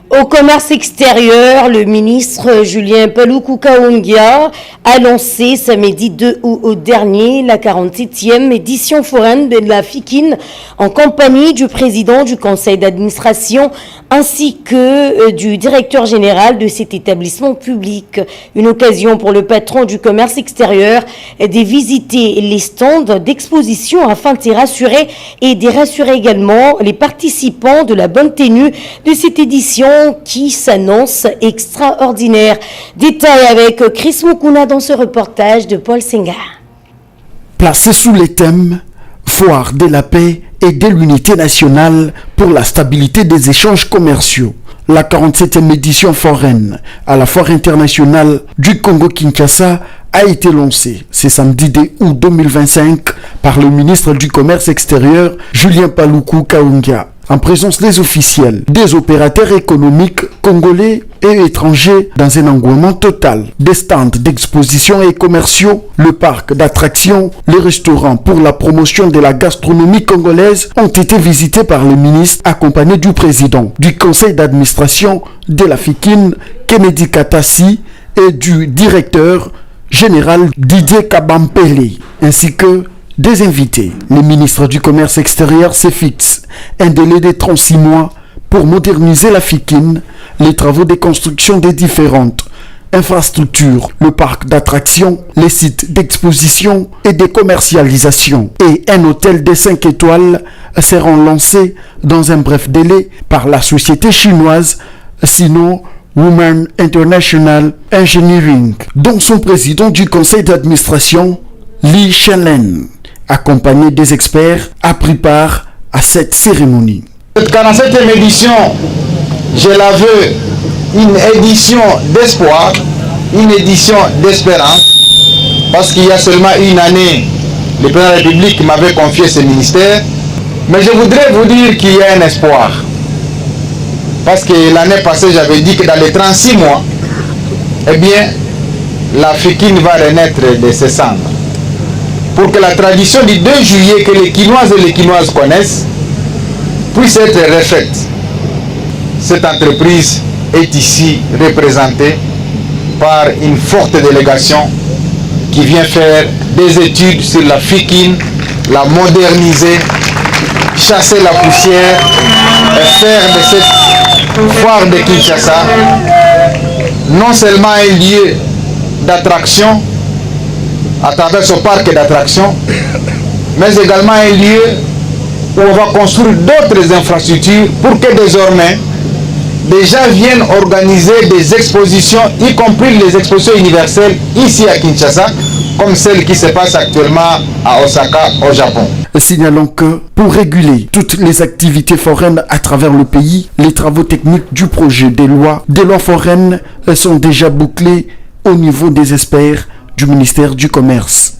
Au commerce extérieur, le ministre Julien Paluku Kahongya a lancé samedi 2 août dernier la 47e édition foraine de la FICIN en compagnie du président du conseil d'administration ainsi que du directeur général de cet établissement public. Une occasion pour le patron du commerce extérieur de visiter les stands d'exposition afin de rassurer et de rassurer également les participants de la bonne tenue de cette édition qui s'annonce extraordinaire. Détail avec Chris Mukuna dans ce reportage de Paul Senga. Placé sous les thèmes Foire de la paix et de l'unité nationale pour la stabilité des échanges commerciaux, la 47e édition foraine à la Foire internationale du Congo-Kinshasa a été lancée ce samedi 2 août 2025 par le ministre du Commerce extérieur Julien Paluku Kahongya, en présence des officiels, des opérateurs économiques congolais et étrangers dans un engouement total. Des stands d'exposition et commerciaux, le parc d'attractions, les restaurants pour la promotion de la gastronomie congolaise ont été visités par le ministre accompagné du président du conseil d'administration de la FICIN, Kennedy Katassi, et du directeur général Didier Kabampele, ainsi que des invités. Le ministre du Commerce extérieur se fixe un délai de 36 mois pour moderniser la FICIN, les travaux de construction des différentes infrastructures, le parc d'attractions, les sites d'exposition et de commercialisation. Et un hôtel de 5 étoiles seront lancés dans un bref délai par la société chinoise Sino Women International Engineering, dont son président du conseil d'administration, Li Shenlen, accompagné des experts, a pris part à cette cérémonie. Cette 47e édition, je la veux une édition d'espoir, une édition d'espérance, parce qu'il y a seulement une année, le président de la République m'avait confié ce ministère, mais je voudrais vous dire qu'il y a un espoir. Parce que l'année passée, j'avais dit que dans les 36 mois, eh bien, la FICIN va renaître de ses cendres. Pour que la tradition du 2 juillet que les Quinoises et les Quinoises connaissent puisse être refaite. Cette entreprise est ici représentée par une forte délégation qui vient faire des études sur la FICIN, la moderniser, chasser la poussière et faire de cette foire de Kinshasa non seulement un lieu d'attraction à travers ce parc d'attractions, mais également un lieu où on va construire d'autres infrastructures pour que désormais des gens viennent organiser des expositions, y compris les expositions universelles ici à Kinshasa, comme celle qui se passe actuellement à Osaka, au Japon. Signalons que pour réguler toutes les activités foraines à travers le pays, les travaux techniques du projet des lois foraines sont déjà bouclés au niveau des experts du ministère du Commerce.